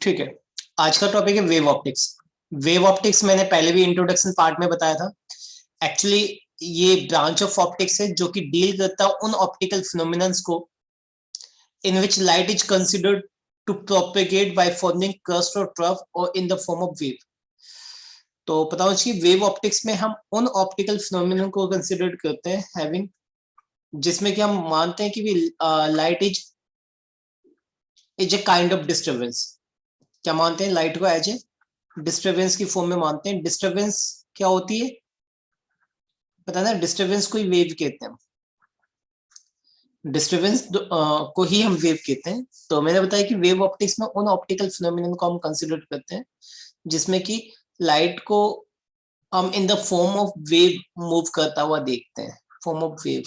ठीक है। आज का टॉपिक है वेव ऑप्टिक्स। वेव ऑप्टिक्स मैंने पहले भी इंट्रोडक्शन पार्ट में बताया था। एक्चुअली ये ब्रांच ऑफ ऑप्टिक्स है जो कि डील करता है उन ऑप्टिकल फिनोमिनन्स को in which light is considered to propagate by forming crest और ट्रफ और in the form of wave. तो पता होना चाहिए वेव ऑप्टिक्स में हम उन ऑप्टिकल फिनोमिनन को कंसिडर करते हैं हैविंग जिसमें कि हम मानते हैं कि light is a kind of disturbance. क्या मानते हैं? लाइट को एज ए डिस्टर्बेंस की फॉर्म में मानते हैं। डिस्टर्बेंस क्या होती है पता ना? डिस्टर्बेंस को ही वेव कहते हैं। डिस्टर्बेंस को ही हम वेव कहते हैं। तो मैंने बताया कि वेव ऑप्टिक्स में उन ऑप्टिकल फिनोमिनन को हम कंसिडर करते हैं जिसमें कि लाइट को हम इन the form of wave move करता हुआ देखते हैं, form of wave.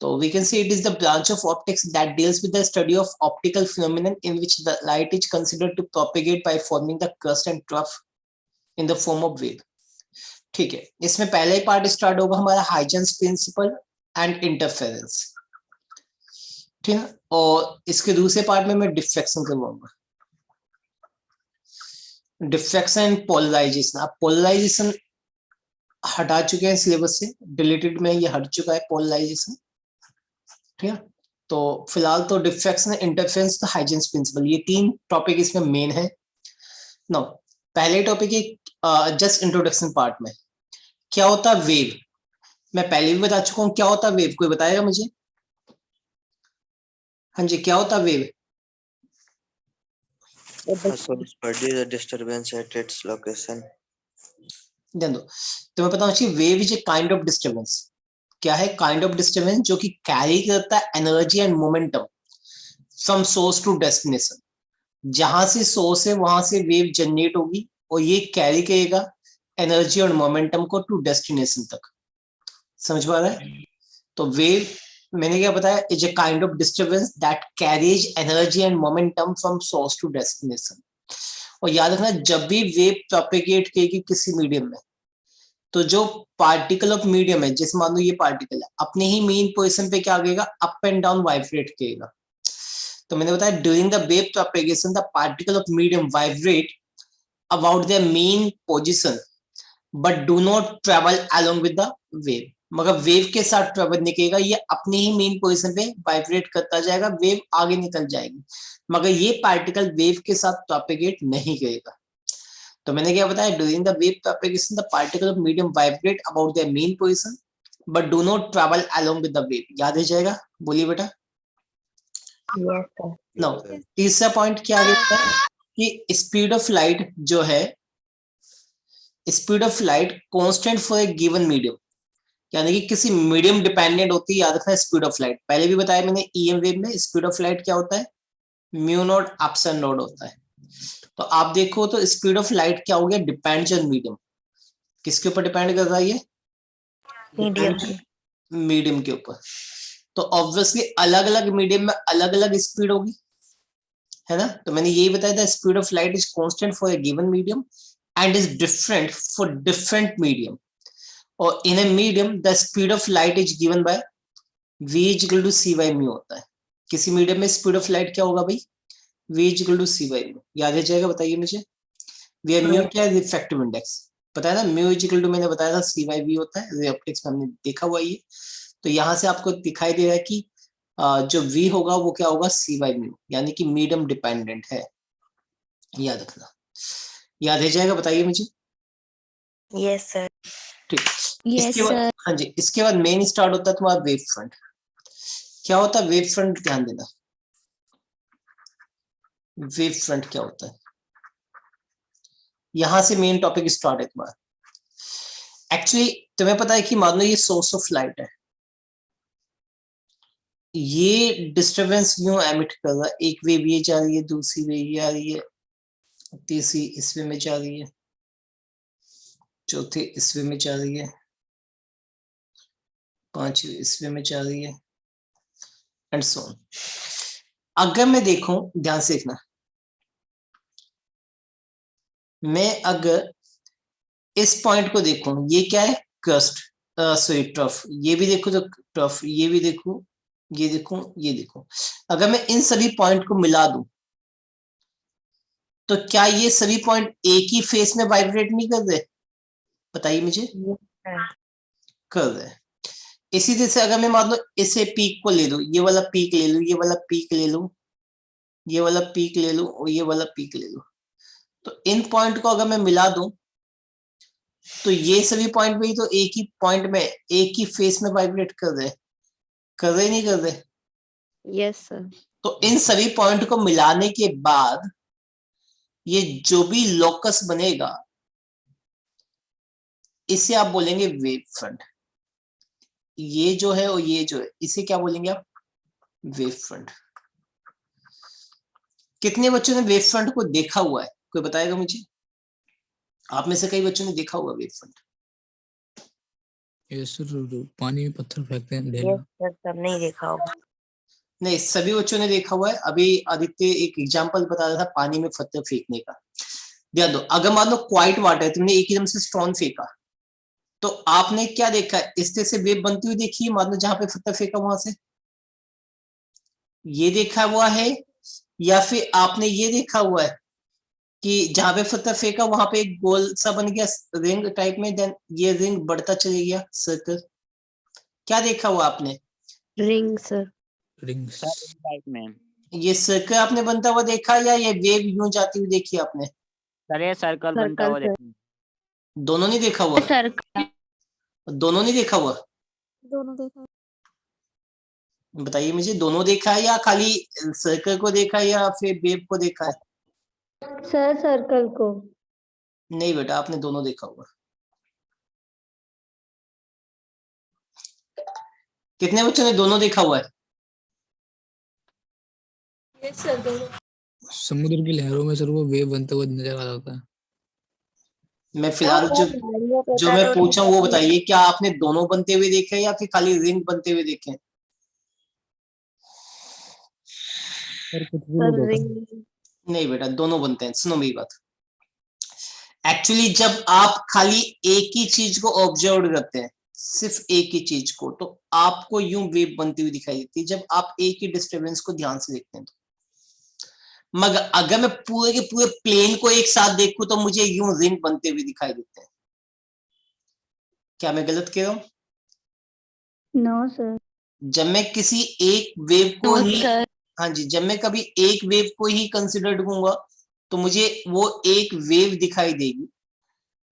So we can say it is the branch of optics that deals with the study of optical phenomenon in which the light is considered to propagate by forming the crust and trough in the form of wave. ठीक है, इसमें पहला ही part start होगा हमारा Huygens principal and interference. ठीक है, और इसके दूसरे पार्ट में मैं डिफ्रैक्शन करवाऊंगा। Diffraction and polarization. आप पोलराइजेशन हटा चुके हैं सिलेबस से, डिलीटेड में ये हट चुका है पोलराइजेशन। ठीक है, तो फिलहाल तो डिफ्रैक्शन, इंटरफेरेंस, तो हाइजेंस प्रिंसिपल, ये तीन टॉपिक इसमें मेन है। नो, पहले टॉपिक है जस्ट इंट्रोडक्शन पार्ट में क्या होता है वेव। मैं पहले भी बता चुका हूँ क्या होता है वेव। कोई बताएगा मुझे? हाँ जी, क्या होता है wave? Disturbance at its location. ध्यान दो, तुम्हें पता होना चाहिए wave is a kind of disturbance. क्या है? काइंड ऑफ डिस्टर्बेंस जो कि कैरी करता है energy and momentum from source to destination. जहां से सोर्स है वहां से वेव जनरेट होगी और ये कैरी करेगा एनर्जी और मोमेंटम को टू डेस्टिनेशन तक। समझ पा रहा है? तो वेव मैंने क्या बताया? Is a kind of disturbance that carries energy and momentum from source to destination. और याद रखना, जब भी वेव प्रोपेगेट करेगी किसी मीडियम में, तो जो पार्टिकल ऑफ मीडियम है, जैसे मान लो ये पार्टिकल है, अपने ही मेन पोजीशन पे क्या करेगा? अप एंड डाउन वाइब्रेट करेगा। तो मैंने बताया during the wave propagation the particle of medium vibrate about their main position but do not travel along with the wave. मगर वेव के साथ ट्रेवल नहीं करेगा, ये अपने ही मेन पोजीशन पे वाइब्रेट करता जाएगा, वेव आगे निकल जाएगी, मगर ये पार्टिकल वेव के साथ प्रोपेगेट नहीं करेगा। तो मैंने क्या बताया? During the wave propagation the particle of medium vibrate about their main position but do not travel along with the wave. याद है जाएगा? बोलिए बेटा। नो, तीसरा पॉइंट क्या है कि स्पीड ऑफ लाइट जो है, speed of light constant for a given medium, यानी कि किसी मीडियम डिपेंडेंट होती है। याद रखना स्पीड ऑफ लाइट, पहले भी बताया मैंने ईएम वेव में स्पीड ऑफ लाइट क्या होता है? म्यू नॉट अपसन नॉट होता है। तो आप देखो तो स्पीड ऑफ लाइट क्या हो गया? Depends on medium. किसके ऊपर डिपेंड कर रहा है ये? मीडियम के ऊपर। तो ऑब्वियसली अलग अलग मीडियम में अलग अलग स्पीड होगी, है ना? तो मैंने यही बताया था speed of light is constant for a given medium and is different for different medium. और in a medium the speed of light is given by v is equal to c by mu होता है। किसी medium में speed of light क्या होगा भाई? v is equal to c by mu. याद है जाएगा? बताइए मुझे। वी म्यू क्या है? Refractive index. पता है ना? म्यू इज इक्वल टू मैंने बताया था c बाय v होता है, ऑप्टिक्स में हमने देखा हुआ ये। तो यहाँ से आपको दिखाई दे रहा है कि जो v होगा वो क्या होगा? c बाय म्यू, यानी कि मीडियम डिपेंडेंट है। याद रखना। याद है जाएगा? बताइए मुझे। Yes sir. ठीक। इसके बाद हाँ जी, इसके बाद मेन स्टार्ट होता है तुम्हारा वेव फ्रंट। क्या होता है वेव फ्रंट? ध्यान देना, वेव फ्रंट क्या होता है? यहां से मेन टॉपिक स्टार्ट है तुम्हारा। एक्चुअली तुम्हें पता है कि मान लो ये सोर्स ऑफ लाइट है, ये डिस्टरबेंस यूं एमिट कर रहा है। एक वेव ये जा रही है, दूसरी वेव ये आ रही है, तीसरी इस वे में जा रही है, चौथी इस वे में जा रही है, पांचवी इस वे में जा रही है, एंड सो ऑन। अगर मैं देखूं, ध्यान से देखना, मैं अगर इस पॉइंट को देखूं, ये क्या है? Crust, sorry trough. ये भी देखो तो ट्रफ, ये भी देखूं, ये देखूं, ये देखूं। अगर मैं इन सभी पॉइंट को मिला दूं तो क्या ये सभी पॉइंट एक ही फेस में वाइब्रेट नहीं कर रहे? बताइए मुझे। कर रहे। इसी तरह से अगर मैं मान लो इसे पीक को ले लूं, ये वाला पीक ले लूं, ये वाला पीक ले लूं, ये वाला पीक ले लूं और ये वाला पीक ले लूं, तो इन पॉइंट को अगर मैं मिला दूं तो ये सभी पॉइंट भी तो एक ही पॉइंट में एक ही फेस में वाइब्रेट कर रहे नहीं कर रहे? Yes sir. तो इन सभी पॉइंट को मिलाने के बाद ये जो भी लोकस बनेगा इसे आप बोलेंगे वेव फ्रंट। ये जो है और ये जो है इसे क्या बोलेंगे आप? Wave front. कितने बच्चों ने वेव फ्रंट को देखा हुआ है? कोई बताएगा मुझे? आप में से कई बच्चों ने देखा हुआ वेव फ्रंट। यस सर, पानी में पत्थर फेंकते हैं ढेला। यस सर, सब नहीं देखा होगा। नहीं, सभी बच्चों ने देखा हुआ है। अभी आदित्य एक एग्जांपल बता रहा था पानी में पत्थर फेंकने का। ध्यान दो, अगर मान लो क्वाइट वाटर तुमने एकदम से स्ट्रॉन्ग फेंका तो आपने क्या देखा? इस तरह से वेव बनती हुई देखी है, मान लो जहां पे पत्थर फेंका वहां से ये देखा हुआ है, या फिर आपने ये देखा हुआ है कि जहां पे पत्थर फेंका वहां पे एक गोल सा बन गया रिंग टाइप में, देन ये रिंग बढ़ता चले गया सर्कल। क्या देखा हुआ आपने? Ring sir. रिंग्स टाइप में। ये सर्कल आपने बनता हुआ देखा या ये वेव यूं जाती हुई देखी आपने? सर ये सर्कल बनता हुआ सर्कल देखा। दोनों नहीं देखा हुआ? सर्कल दोनों नहीं देखा हुआ? दोनों देखा। बताइए मुझे, दोनों देखा है या खाली सर्कल को देखा है या फिर वेव को देखा है? सर सर्कल को। नहीं बेटा, आपने दोनों देखा हुआ। कितने बच्चों ने दोनों देखा हुआ है? यस सर दोनों। समुद्र की लहरों में सर वो वेव बनता हुआ नजर आ रहा था। मैं फिलहाल जो मैं पूछा वो बताइए, क्या आपने दोनों बनते हुए देखे या फिर खाली रिंग बनते हुए देखे? सर कुछ भी नहीं देखा। रिंग। नहीं बेटा, दोनों बनते हैं। सुनो मेरी बात। एक्चुअली जब आप खाली एक ही चीज को ऑब्जर्व करते हैं, सिर्फ एक ही चीज को, तो आपको यूं वेव बनती हुई दिखाई देती है जब आप एक ही डिस्टरबेंस को ध्यान से देखते हैं तो। मगर अगर मैं पूरे के पूरे प्लेन को एक साथ देखूं तो मुझे यूं रिंग बनते हुए दिखाई देते हैं। क्या मैं गलत कह रहा हूं? No sir. जब मैं किसी एक वेव को नो ही, सर। हाँ जी, जब मैं कभी एक वेव को ही कंसिडर करूंगा तो मुझे वो एक वेव दिखाई देगी।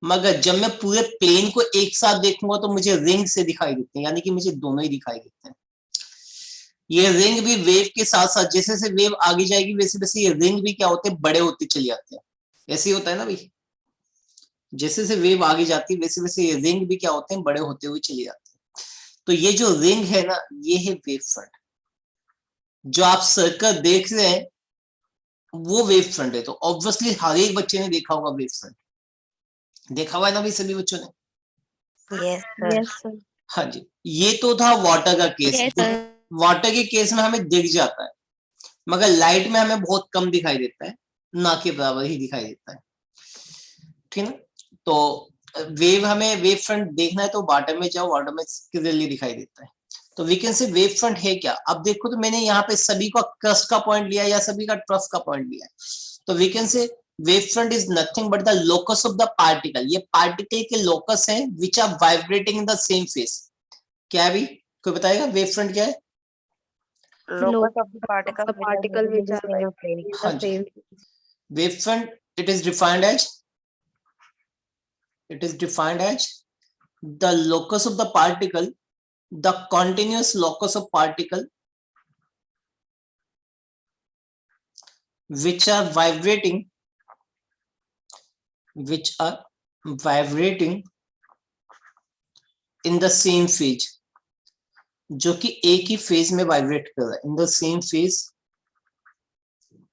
मगर जब मैं पूरे प्लेन को एक साथ देखूंगा तो मुझे रिंग से दिखाई देते हैं, यानी कि मुझे दोनों ही दिखाई देते हैं। ये रिंग भी वेव के साथ साथ जैसे जैसे वेव आगे जाएगी वैसे वैसे ये रिंग भी क्या होते हैं? बड़े होते चले जाते हैं। ऐसे ही होता है ना भाई, जैसे जैसे वेव आगे जाती है वैसे वैसे ये रिंग भी क्या होते हैं? बड़े होते हुए चले जाते हैं। तो ये जो रिंग है ना, ये है वेव फ्रंट। जो आप सर्कल देख रहे हैं वो वेव फ्रंट है। तो ऑब्वियसली हर एक बच्चे ने देखा होगा वेव फ्रंट। देखा हुआ है ना भाई सभी बच्चों ने? Yes sir. Yes sir. हाँ जी। ये तो था वाटर का केस। Yes sir. वाटर के केस में हमें दिख जाता है, मगर लाइट में हमें बहुत कम दिखाई देता है, ना के बराबर ही दिखाई देता है। ठीक है ना? तो वेव, हमें वेव फ्रंट देखना है तो वाटर में जाओ, वाटर में क्लियरली दिखाई देता है। तो we can say wave front है क्या? अब देखो तो मैंने यहाँ पे सभी का क्रस्ट का पॉइंट लिया या सभी का ट्रफ का पॉइंट लिया है। तो we can say wave front is nothing but the locus of the particle. ये पार्टिकल के लोकस हैं which are vibrating in the same phase. क्या है भाई? कोई बताएगा वेव फ्रंट क्या है? Locus of the particle which are vibrating in हाँ the ji. same. Wave front, it is defined as the locus of the particle, the continuous locus of particle which are vibrating in the same phase, जो कि एक ही phase में vibrate कर रहा है। इन the same phase,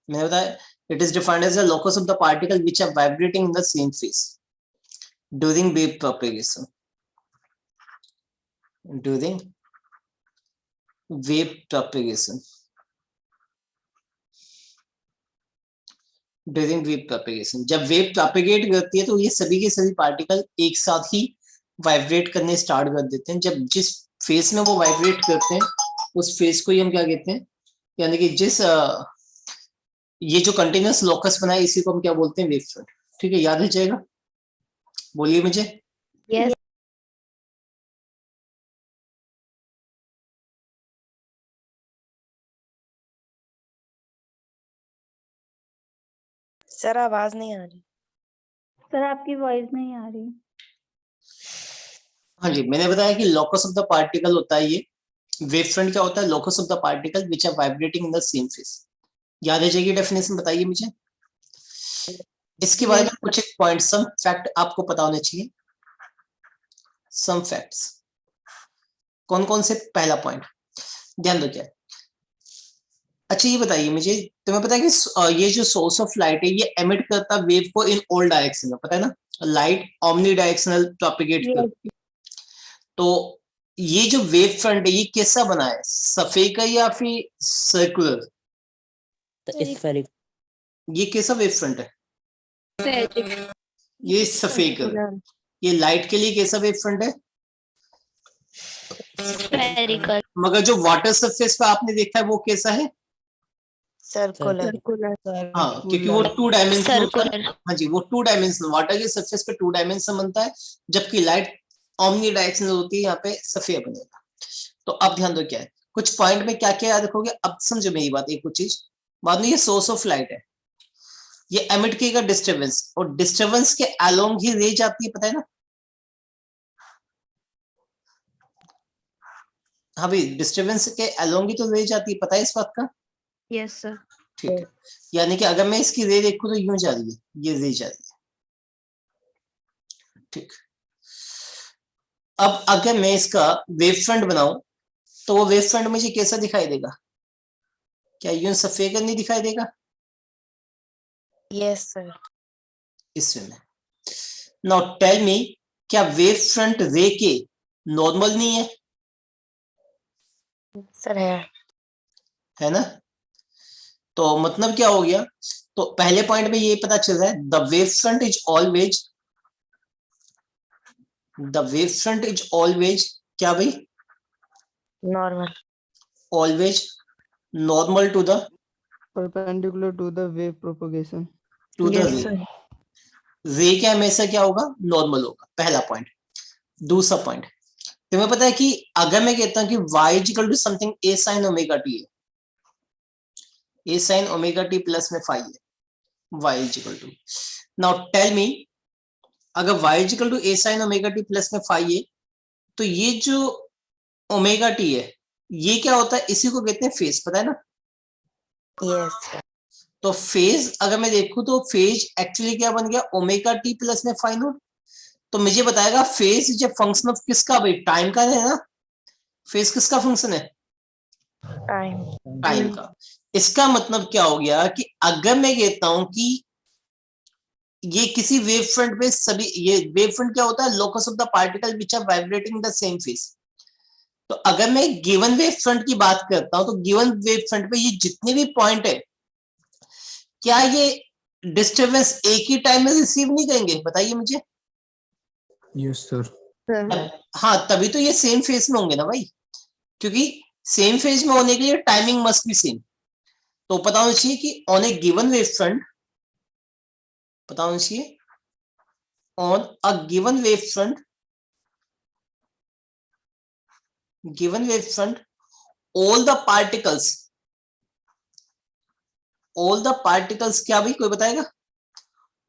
मैंने बताया, it is defined as the locus of the particle which are vibrating in the same phase during wave propagation. During wave propagation, during wave propagation. जब वेव प्रोपेगेट करती है तो ये सभी के सभी पार्टिकल एक साथ ही वाइब्रेट करने स्टार्ट कर देते हैं। जब जिस फेस में वो वाइब्रेट करते हैं उस फेस को ही हम क्या कहते हैं, यानी कि जिस ये जो कंटिन्यूअस लोकस बना है इसी को हम क्या बोलते हैं, वेव फ्रंट। ठीक है, याद है जाएगा, बोलिए मुझे। यस सर, आवाज नहीं आ रही। सर आपकी वॉइस नहीं आ रही। हाँ जी, मैंने बताया कि लोकस ऑफ द पार्टिकल होता है ये। वेव फ्रंट क्या होता है, locus of the particle which are vibrating in the same phase. याद है जाएगी डेफिनेशन, बताइए मुझे। इसके बारे में कुछ एक पॉइंट, सम फैक्ट आपको पता होने चाहिए। सम फैक्ट्स कौन कौन से, पहला पॉइंट ध्यान दो क्या है। अच्छा ये बताइए मुझे, तुम्हें पता है कि ये जो सोर्स ऑफ लाइट है ये एमिट करता वेव को इन ऑल डायरेक्शन में, पता है ना, लाइट ओमनी डायरेक्शनल प्रोपिगेट करती है। तो ये जो वेव फ्रंट है ये कैसा बना है, सफेद का या फिर सर्कुलर? ये कैसा वेव फ्रंट है, ये सफेद कलर। ये लाइट के लिए कैसा वेव फ्रंट है, स्फेरिकल। मगर जो वाटर सरफेस पे आपने देखा है वो कैसा है, सर्कुलर। हाँ, क्योंकि वो 2 डायमेंशनल होता है। हाँ जी, वो 2 डायमेंशनल, वाटर के सरफेस पे 2 डायमेंशन बनता है, जबकि लाइट ओमनी डायरेक्शनल होती है, यहाँ पे सफेद बनेगा। तो अब ध्यान दो क्या है, कुछ पॉइंट में क्या क्या याद रखोगे, अब समझो मेरी बात। एक कुछ चीज बाद में, ये सोर्स ऑफ लाइट है, ये एमिट करेगा डिस्टर्बेंस, और डिस्टर्बेंस के अलोंग ही रे जाती है, पता है ना। हाँ भाई, डिस्टर्बेंस के अलोंग ही तो रे जाती है, पता है इस बात का। Yes sir. ठीक है, यानी कि अगर मैं इसकी रे देखूं तो यूं जा रही है, ये रे जा रही है। ठीक, अब अगर मैं इसका वेव फ्रंट बनाऊं तो वो वेव फ्रंट मुझे कैसा दिखाई देगा, क्या यूं सफेद नहीं दिखाई देगा, यस सर। इस वे में। नाउ टेल मी, क्या वेव फ्रंट रे के नॉर्मल नहीं है, सर है ना। तो मतलब क्या हो गया, तो पहले पॉइंट में ये पता चल रहा है, the wave front is always, the wave front is always क्या भाई, normal. Always normal to the, perpendicular to the wave propagation. To the yes ray. Sir. Ray क्या हमेशा क्या होगा, नॉर्मल होगा, पहला पॉइंट। दूसरा पॉइंट, तुम्हें पता है कि अगर मैं कहता हूं कि y equal to something a sin omega t है, a sin omega t plus में फाई है, y equal to, now tell me, अगर y equal to a sin omega t plus में फाई है, तो ये जो ओमेगा t है ये क्या होता है, इसी को कहते हैं फेज, पता है ना। Yes sir. तो फेज अगर मैं देखूं तो फेज एक्चुअली क्या बन गया, ओमेगा टी प्लस में फाई नोट। तो मुझे बताएगा फेज जो फंक्शन ऑफ किसका भाई, टाइम का है ना, फेज किसका फंक्शन है, टाइम का। इसका मतलब क्या हो गया कि अगर मैं कहता हूं कि ये किसी वेव फ्रंट पे सभी, ये वेव फ्रंट क्या होता है, locus of the particle which are vibrating the same phase. तो अगर मैं गिवन वेव फ्रंट की बात करता हूं तो गिवन वेव फ्रंट पे ये जितने भी पॉइंट है, क्या ये डिस्टर्बेंस एक ही टाइम में रिसीव नहीं करेंगे, बताइए मुझे। Yes sir. हाँ, तभी तो ये सेम फेज में होंगे ना भाई, क्योंकि सेम फेज में होने के लिए टाइमिंग मस्ट बी सेम। तो पता होना चाहिए कि on a given wave front, पता होना चाहिए on a given wave front, given wave front all the particles, all the particles क्या भाई, कोई बताएगा,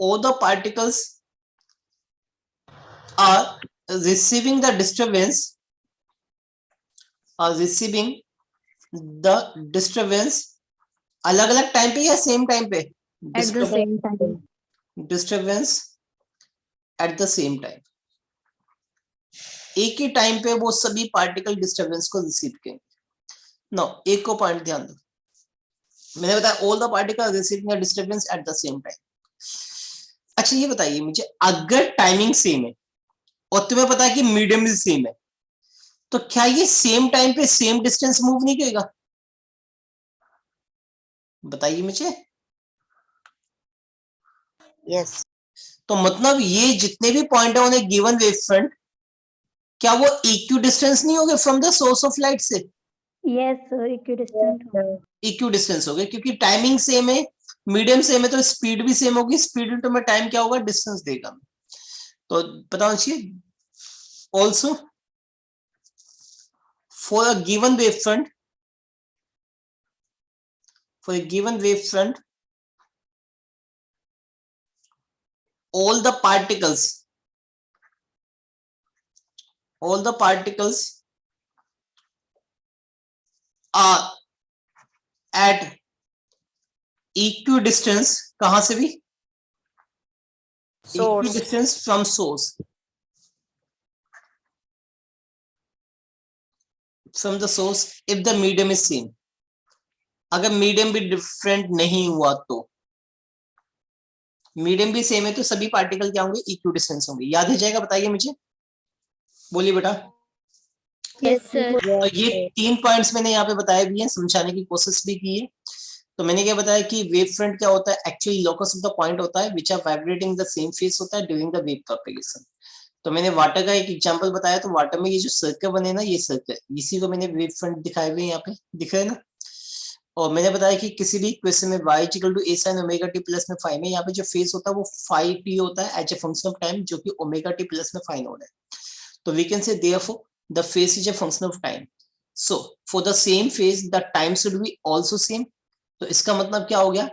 all the particles are receiving the disturbance, are receiving the disturbance अलग अलग टाइम पे या सेम टाइम पे, At the same time. Disturbance at the same time, एक ही टाइम पे वो सभी पार्टिकल डिस्टर्बेंस को रिसीव करेंगे। नो, एक को पॉइंट ध्यान दो, मैंने बताया all the particle receiving a disturbance at the same time. अच्छा ये बताइए मुझे, अगर टाइमिंग सेम है और तुम्हें पता है कि मीडियम भी सेम है, तो क्या ये सेम टाइम पे सेम डिस्टेंस मूव नहीं करेगा, बताइए मुझे। यस। तो मतलब ये जितने भी पॉइंट है उन्हें गिवन वेव फ्रंट, क्या वो इक्वी डिस्टेंस नहीं हो गए from the source of light से, Yes sir, equidistant. Equi distance हो गए, क्योंकि टाइमिंग सेम है मीडियम सेम है तो स्पीड भी सेम होगी, स्पीड इनटू में टाइम क्या होगा, डिस्टेंस देगा। तो पता होना चाहिए also for a given wave front, for a given wavefront, all the particles are at equidistance, कहां से भी, Source. equidistance from source, from the source if the medium is same। अगर मीडियम भी डिफरेंट नहीं हुआ तो, मीडियम भी same है तो सभी पार्टिकल क्या होंगे, इक्विडिस्टेंस होंगे। याद हो जाएगा, बताइए मुझे, बोलिए बेटा। Yes sir. और ये 3 पॉइंट्स मैंने यहाँ पे बताए भी हैं, समझाने की कोशिश भी की है। तो मैंने क्या बताया कि वेव फ्रंट क्या होता है, actually locus of the point होता है which are vibrating the same phase होता है ड्यूरिंग द वेव प्रोपेगेशन। तो मैंने वाटर का एक एग्जांपल बताया, तो वाटर में ये जो सर्कल बने ना, ये सर्कल, इसी को मैंने वेव फ्रंट दिखाए हुए यहाँ पे, दिख रहे हैं ना। और मैंने बताया कि किसी भी क्वेश्चन में y equal to a sin omega t plus में फाई में यहाँ पे जो फेस होता है वो फाई t होता है as a function of time, जो कि ओमेगा t प्लस में फाई नोड है। तो we can say therefore the phase is a function of time, so for the same phase the time should be also same. तो इसका मतलब क्या हो गया,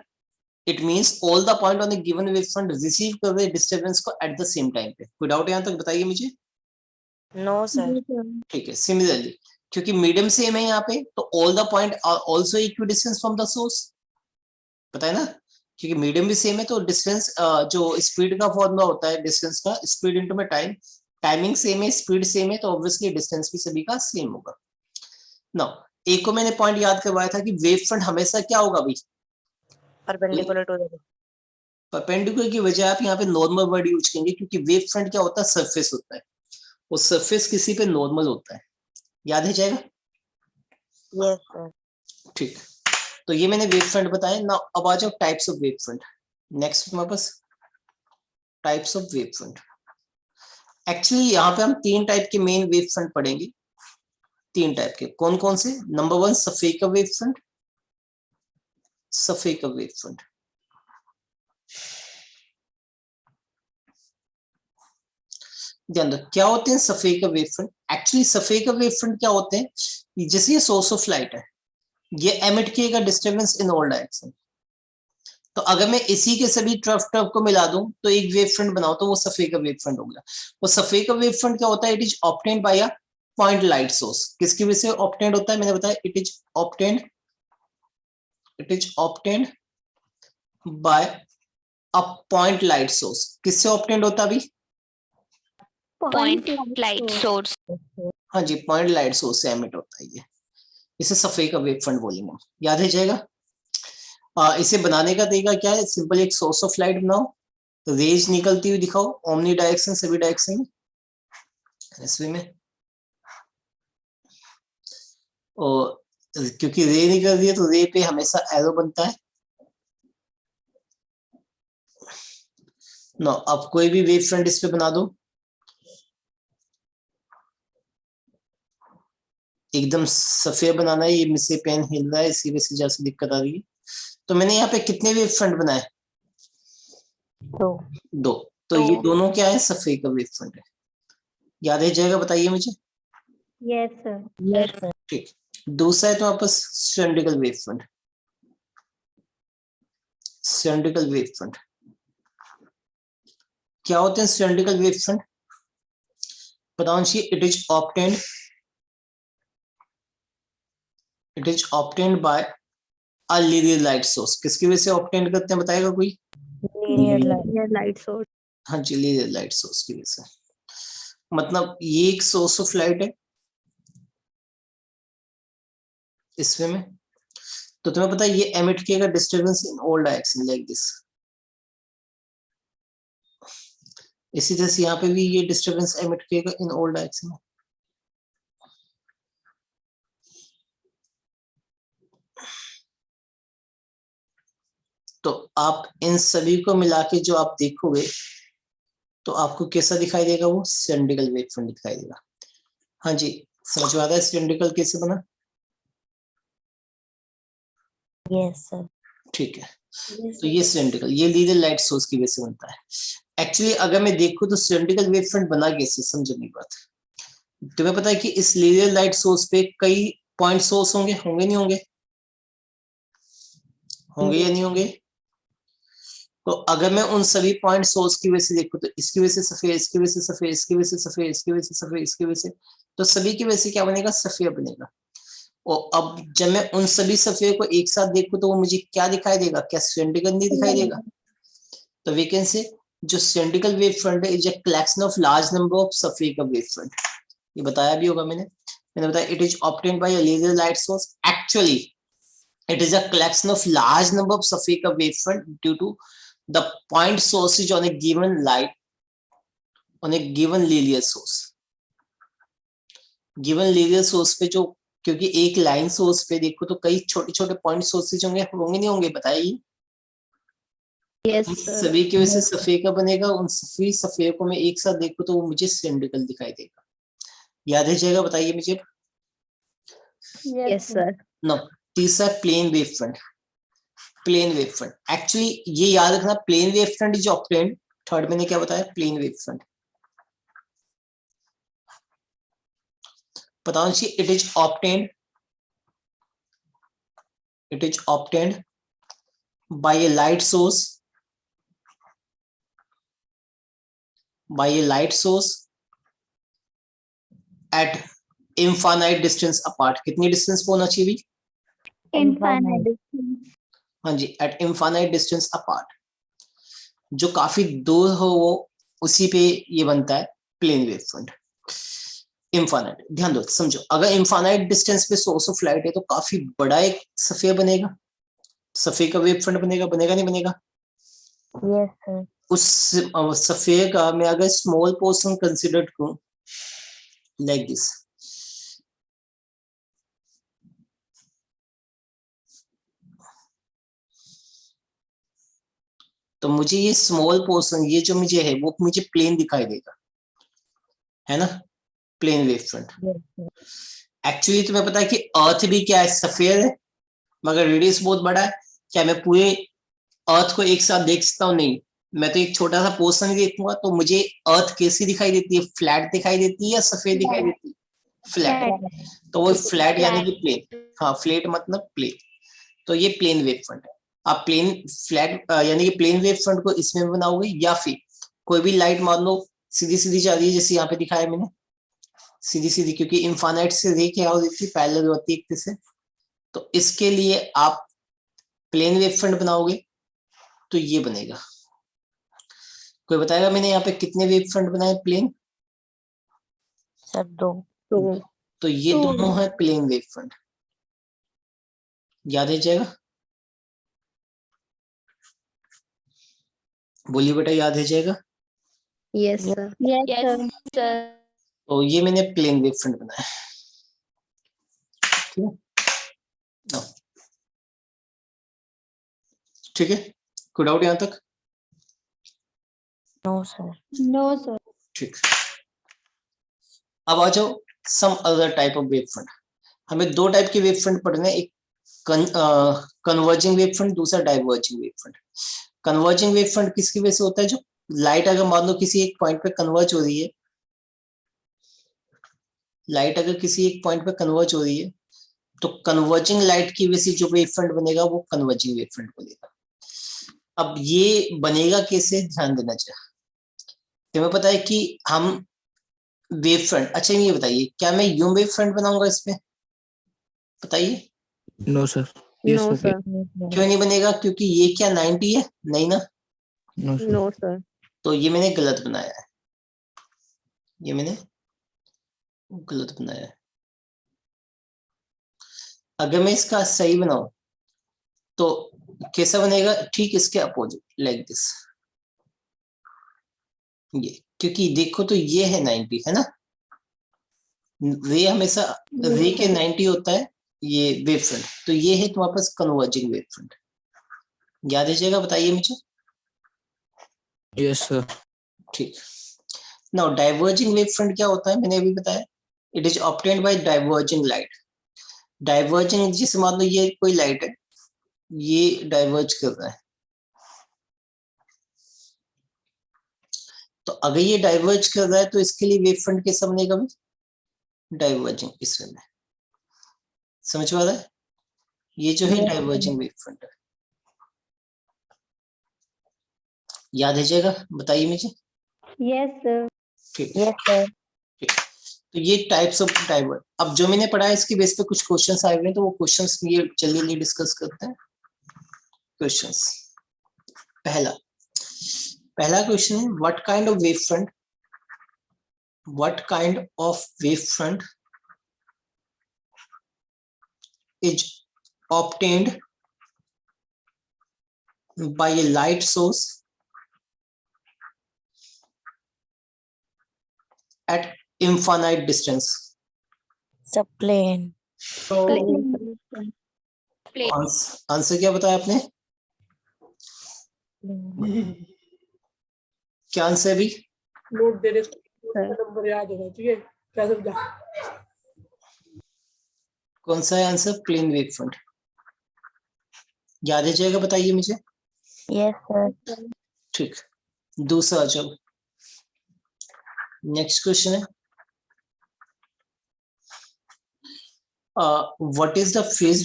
it means all the point on a given wave front receive कर रहे disturbance को at the same time पे। कोई डाउट यहाँ तक बताइए मुझे। No, sir. ठीक है, सिमिलरली क्योंकि मीडियम सेम है यहाँ पे, तो all the point are also equidistance from the source, पता है ना, क्योंकि मीडियम भी सेम है तो डिस्टेंस, जो स्पीड का फॉर्मूला होता है डिस्टेंस का, स्पीड इनटू में टाइम, टाइमिंग सेम है, स्पीड सेम है, तो ऑब्वियसली डिस्टेंस भी सभी का सेम होगा। नाउ एक को मैंने पॉइंट याद करवाया था कि वेव फ्रंट हमेशा क्या होगा भाई, Perpendicular to the. परपेंडिकुलर की बजाय आप यहाँ पे नॉर्मल वर्ड यूज करेंगे, क्योंकि वेव फ्रंट क्या होता है, सरफेस होता है, वो सरफेस किसी पे नॉर्मल होता है। याद है जाएगा, Yes, sir. ठीक। तो ये मैंने वेव फ्रंट बताया ना। अब आ जाओ types of wave front. Next हमारे पास types of wave front. Actually यहाँ पे हम 3 टाइप के मेन वेव फ्रंट पढ़ेंगे, 3 टाइप के। कौन कौन से, number 1 spherical wave front, spherical wave front. ध्यान दो क्या होते हैं spherical wave front. Actually spherical wave front क्या होते हैं, जैसे ये सोर्स ऑफ लाइट है, ये एमिट किएगा डिस्टरबेंस इन ऑल डायरेक्शन। तो अगर मैं इसी के सभी टर्फ को मिला दूं तो एक वेव फ्रंट बनाओ, तो वो सफेका वेव फ्रंट हो गया। वो सफेका वेव फ्रंट क्या होता है, it is obtained bye a point light source. किसकी वजह से ऑब्टेन्ड होता है, मैंने बताया, it is obtained bye a point light source. किससे ऑब्टेन्ड होता है अभी, पॉइंट लाइट सोर्स। हाँ जी, पॉइंट लाइट सोर्स से एमिट होता है ये, इसे सफेका वेव फ्रंट बोलेंगे। याद है जाएगा। इसे बनाने का तरीका क्या है, सिंपल एक सोर्स ऑफ लाइट बनाओ, रेज निकलती हुई दिखाओ, ओमनी डायरेक्शन, सभी डायरेक्शन में, इसमें में। और क्योंकि रे निकल रही है तो रे पे हमेशा एरो बनता है ना। अब कोई भी वेव फ्रंट इस पे बना दो, एकदम सफेद बनाना है, ये मुझसे पेन हिल रहा है, इसी वजह से जैसे दिक्कत आ रही है। तो मैंने यहाँ पे कितने वेव फ्रंट बनाए, 2। तो ये दोनों क्या है, सफेद का वेव फ्रंट है। याद है जाएगा, बताइए मुझे। Yes sir. ठीक। दूसरा है तो वापस cylindrical wave front, cylindrical wave front. क्या होते हैं सिलिंड्रिकल वेव फ्रंट, बताओ। It is obtained bye a linear light source. किसकी वजह से ऑब्टेन करते हैं, बताएगा कोई। Light source. हाँ जी, लीनियर लाइट सोर्स की वजह से। मतलब ये एक सोर्स ऑफ लाइट है इसमें में, तो तुम्हें पता है ये एमिट किएगा disturbance in all direction like this. इसी तरह से यहाँ पे भी ये डिस्टरबेंस एमिट किएगा इन ऑल डायरेक्शन। तो आप इन सभी को मिला के जो आप देखोगे तो आपको कैसा दिखाई देगा, वो सिलिंड्रिकल वेव फ्रंट दिखाई देगा। हाँ जी, समझ में आता है सिलिंड्रिकल कैसे बना। Yes, sir. ठीक है, तो ये सिलेंड्रिकल, ये लीनियर लाइट सोर्स की वजह से बनता है। एक्चुअली अगर मैं देखूं तो सिलेंड्रिकल वेव फ्रंट बना कैसे, समझो मेरी बात। तुम्हें पता है कि इस लीनियर लाइट सोर्स पे कई पॉइंट सोर्स होंगे, होंगे नहीं होंगे, होंगे या नहीं होंगे? तो अगर मैं उन सभी पॉइंट सोर्स की वजह से देखूं तो इसकी वजह से सफेद, इसकी वजह से सफेद, इसकी वजह से सफेद, इसकी वजह से सफेद, इसकी वजह से, तो सभी की वजह से क्या बनेगा, सफेद बनेगा। और अब जब मैं उन सभी सफेद को एक साथ देखूं तो वो मुझे क्या दिखाई देगा, क्या सिलेंड्रिकल नहीं दिखाई देगा? तो वी कैन से जो सिलेंड्रिकल वेव फ्रंट है is a collection of large number of सफेद वेव फ्रंट। ये बताया भी होगा मैंने बताया it is obtained bye a linear light source. Actually it is a collection of large number of Safeka wavefront due to the point sources on a given light on a given linear source. Given linear source पे जो, क्योंकि एक line source पे देखो तो कई छोटे छोटे पॉइंट सोर्सेज होंगे, होंगे नहीं होंगे, बताइए। Yes, sir. सभी की वजह से सफेका बनेगा, उन सभी सफेद को मैं एक साथ देखूं तो वो मुझे सिलेंड्रिकल दिखाई देगा। याद है जाएगा, बताइए मुझे। Yes, sir. नो, तीसरा plane wave front. Plane wave front, actually ये याद रखना, plane wave front is obtained, third मैंने क्या बताया, प्लेन वेव फ्रंट। बताओ जी, it is obtained by a light source at infinite distance apart. कितनी डिस्टेंस पे होना चाहिए? Infinite. हाँ जी, एट इनफाइनाइट डिस्टेंस अपार्ट, जो काफी दूर हो वो, उसी पे ये बनता है प्लेन वेव फ्रंट। इनफाइनाइट, ध्यान दो, समझो, अगर इनफाइनाइट डिस्टेंस पे सोर्स ऑफ लाइट है तो काफी बड़ा एक सफेद बनेगा, सफेद का वेव फ्रंट बनेगा, बनेगा नहीं बनेगा? Yes, sir. उस सफेद का मैं अगर स्मॉल पोर्शन कंसिडर करूं लाइक दिस, तो मुझे ये स्मॉल पोर्शन, ये जो मुझे है वो मुझे प्लेन दिखाई देगा, है ना, plane wave front. Yes, sir. Actually तुम्हें पता है कि अर्थ भी क्या है, सफेद है, मगर रेडियस बहुत बड़ा है। क्या मैं पूरे अर्थ को एक साथ देख सकता हूँ? नहीं, मैं तो एक छोटा सा पोर्शन ही देखूंगा। तो मुझे अर्थ कैसी दिखाई देती है, फ्लैट दिखाई देती है या सफेद दिखाई देती है? फ्लैट। तो वो फ्लैट यानी कि प्लेन, हाँ, फ्लैट मतलब प्लेन। तो ये प्लेन वेव फ्रंट है। आप प्लेन फ्लैट यानी कि प्लेन वेव फ्रंट को इसमें बनाओगे, या फिर कोई भी लाइट मान लो सीधी सीधी जा रही है, जैसे यहाँ पे दिखाया मैंने, सीधी सीधी, क्योंकि इनफाइनाइट से रे क्या होती है, पैरेलल होती है एक से। तो इसके लिए आप प्लेन वेव फ्रंट बनाओगे तो ये बनेगा। कोई बताएगा मैंने यहाँ पे कितने वेव फ्रंट बनाए प्लेन? Sir, 2. तो ये दोनों है प्लेन वेव फ्रंट। याद है जाएगा? बोलिए बेटा, याद है जाएगा? Yes, sir. Yes, sir. तो ये मैंने प्लेन वेव फ्रंट बनाया, ठीक है? नो, ठीक है, कोई डाउट यहाँ तक? No, sir. No, sir. ठीक। अब आ जाओ some other type of wave front. हमें दो टाइप के वेव फ्रंट पढ़ने हैं, एक कन्वर्जिंग वेव फ्रंट, दूसरा diverging wave front. Converging wave front किसकी वजह से होता है? जो लाइट अगर मान लो किसी एक पॉइंट पे कन्वर्ज हो रही है, लाइट अगर किसी एक पॉइंट पे कन्वर्ज हो रही है तो कन्वर्जिंग लाइट की वजह से जो वेव फ्रंट बनेगा वो कन्वर्जिंग वेव फ्रंट बनेगा। अब ये बनेगा कैसे, ध्यान देना चाहिए। तुम्हें पता है कि हम वेव फ्रंट, अच्छा ये बताइए, क्या मैं यूं वेव फ्रंट बनाऊंगा इसमें? बताइए। No sir. No, sir. क्यों नहीं बनेगा? क्योंकि ये क्या 90 है? नहीं ना। No sir. No, sir. तो ये मैंने गलत बनाया है, ये मैंने गलत बनाया है। अगर मैं इसका सही बनाऊं तो कैसा बनेगा? ठीक इसके अपोजिट, लाइक दिस। ये, क्योंकि देखो तो ये है 90, है ना, रे हमेशा रे के 90 होता है ये वेव फ्रंट। तो ये है तुम्हारे पास कन्वर्जिंग वेव फ्रंट। याद रखिएगा, बताइए मुझे। Yes sir. ठीक। नाउ डाइवर्जिंग वेव फ्रंट क्या होता है, मैंने अभी बताया, it is obtained bye diverging light. Diverging, जैसे मान लो ये कोई लाइट है, ये डाइवर्ज कर रहा है, तो अगर ये डाइवर्ज कर रहा है तो इसके लिए वेव फ्रंट कैसा बनेगा भाई? डाइवर्जिंग इस वे में। समझ पा रहा है? ये जो है डाइवर्जिंग वेव फ्रंट है। याद है जाएगा? बताइए मुझे। Yes, sir. ठीक Yes, sir. ठीक। तो ये टाइप्स ऑफ डाइवर्ज, अब जो मैंने पढ़ा है इसके बेस पे कुछ क्वेश्चंस आए हुए हैं, तो वो क्वेश्चंस ये जल्दी डिस्कस करते हैं। क्वेश्चंस, पहला क्वेश्चन है what kind of wave front is obtained by a light source at infinite distance? Sir, plane. Answer क्या बताया आपने? क्या आंसर है अभी? नोट दे दे, नंबर याद होगा, ठीक है? क्या समझा? कौन सा है आंसर? Plane wave front. याद है जाएगा? बताइए मुझे। Yes, sir. ठीक, दूसरा जब नेक्स्ट क्वेश्चन है what is the phase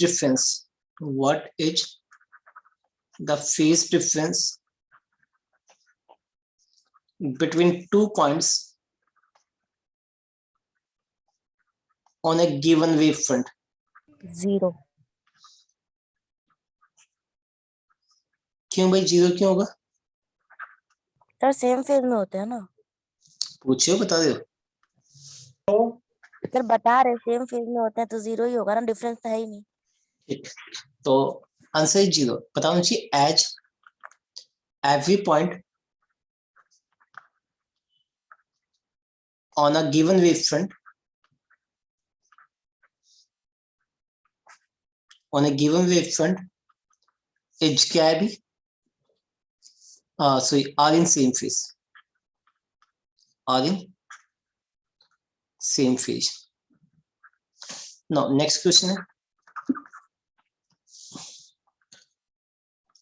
difference between 2 points on a given wave front? 0. क्यों भाई 0 क्यों होगा? सर सेम फेज में होते हैं ना? पूछिए, बता दो। सर बता रहे सेम फेज में होते हैं तो 0 ही होगा ना, डिफरेंस तो है ही नहीं। ठीक, तो आंसर है 0। बताओ मुझे, as every point on a given wavefront is क्या है भी? sorry, are in same phase. Now next question है,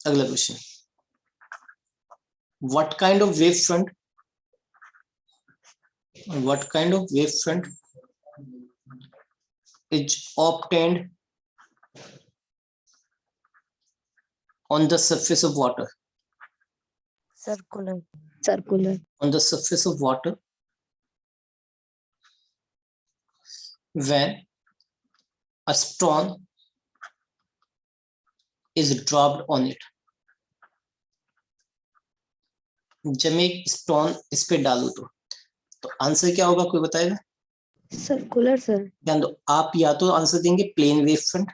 अगला question, what kind of wavefront is obtained on the surface of water? Circular. On the surface of water when a stone is dropped on it. जब मैं एक stone इस पे डालू तो answer क्या होगा? कोई बताएगा? Circular, sir. ध्यान दो, आप या तो आंसर देंगे प्लेन वेव फ्रंट,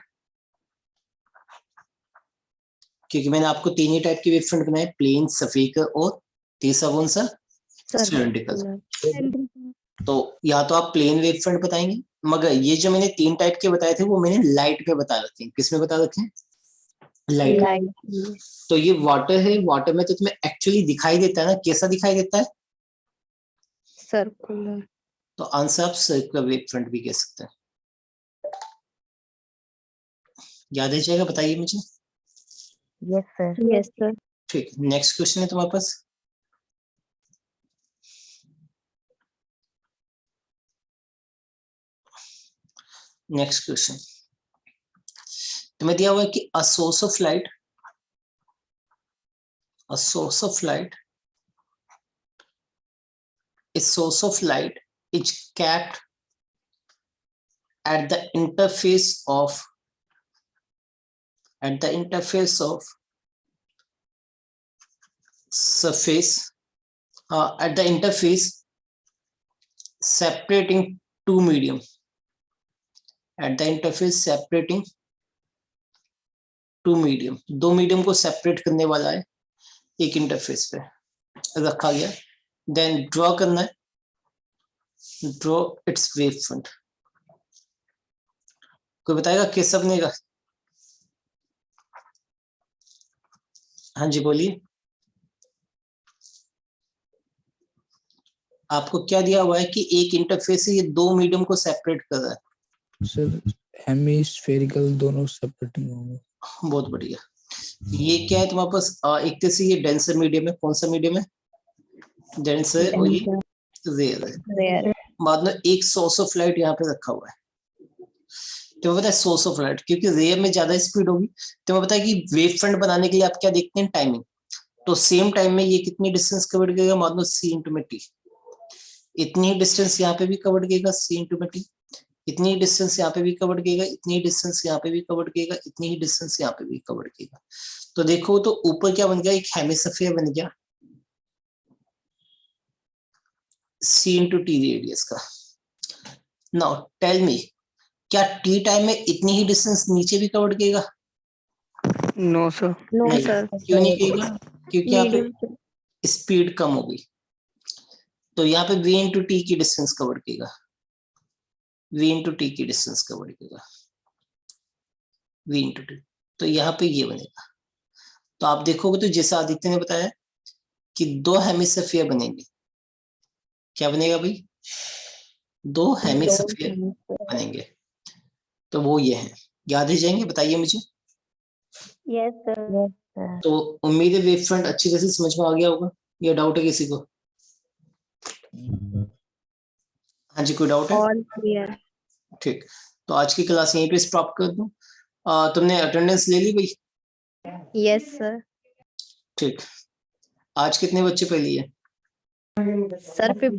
क्योंकि मैंने आपको 3 ही टाइप के वेव फ्रंट बनाए, प्लेन, सफीकर और तीसरा कौन सा? सिलेंड्रिकल। तो या तो आप प्लेन वेव फ्रंट बताएंगे, मगर ये जो मैंने 3 टाइप के बताए थे वो मैंने लाइट पे बता रखे हैं। किस में बता रखे हैं? लाइट। तो ये वाटर है, वाटर में तो तुम्हें एक्चुअली दिखाई देता है ना, कैसा दिखाई देता है? Circular. तो आंसर आप सर्कुलर वेव फ्रंट भी कह सकते हैं। याद है जाएगा? बताइए मुझे। Yes, sir. Yes, sir. ठीक, नेक्स्ट क्वेश्चन है तुम्हारे पास, नेक्स्ट क्वेश्चन तुम्हें दिया हुआ है कि a source of light is kept at the interface of separating two medium, दो मीडियम को सेपरेट करने वाला है एक इंटरफेस पे रखा गया। देन ड्रॉ करना है, ड्रॉ इट्स वेव फ्रंट। कोई बताएगा कैसा बनेगा? हाँ जी बोलिए। आपको क्या दिया हुआ है कि एक इंटरफेस से ये 2 मीडियम को सेपरेट कर रहा है। सर हेमिस्फेरिकल दोनों सेपरेटिंग होंगे। बहुत बढ़िया। ये क्या है तुम्हारे पास? एक तरह से ये डेंसर मीडियम है। कौन सा मीडियम है? डेंसर। और ये रेयर है। Rare. बाद में एक सोर्स ऑफ लाइट यहाँ पे रखा हुआ है। तो पता है सोर्स ऑफ लाइट, क्योंकि रेयर में ज्यादा स्पीड होगी। तो मैं पता है कि वेव फ्रंट बनाने के लिए आप क्या देखते हैं? टाइमिंग। तो सेम टाइम में ये कितनी डिस्टेंस कवर करेगा? मान लो सी इंटू में टी। इतनी डिस्टेंस यहाँ पे भी कवर करेगा, सी इंटू में टी। इतनी डिस्टेंस यहाँ पे भी कवर करेगा, इतनी डिस्टेंस यहाँ पे भी कवर करेगा, इतनी ही डिस्टेंस यहाँ पे भी कवर करेगा। तो देखो तो ऊपर क्या बन गया? एक हेमिस्फीयर बन गया सी इंटू टी रेडियस का। नाउ टेल मी, क्या टी टाइम में इतनी ही डिस्टेंस नीचे भी कवर करेगा? No, sir. No, नहीं। sir. क्यों नहीं करेगा? क्योंकि यहाँ Medium. पे स्पीड कम होगी। तो यहाँ पे v इंटू टी की डिस्टेंस कवर करेगा, v इंटू टी की डिस्टेंस कवर करेगा, v इंटू टी। तो यहाँ पे ये बनेगा। तो आप देखोगे तो जैसा आदित्य ने बताया कि दो हेमिस्फीयर बनेंगे। क्या बनेगा भाई? दो हेमिस्फीयर बनेंगे। तो वो ये है। याद है जाएंगे? बताइए मुझे। Yes, sir. तो उम्मीद है वेव फ्रंट अच्छी तरह से समझ में आ गया होगा, या डाउट है किसी को? हाँ जी, कोई डाउट है? All clear. ठीक। तो आज की क्लास यहीं पे स्टॉप कर दूं। तुमने अटेंडेंस ले ली भाई? Yes, sir. ठीक। आज कितने बच्चे पे लिए? Sir, 50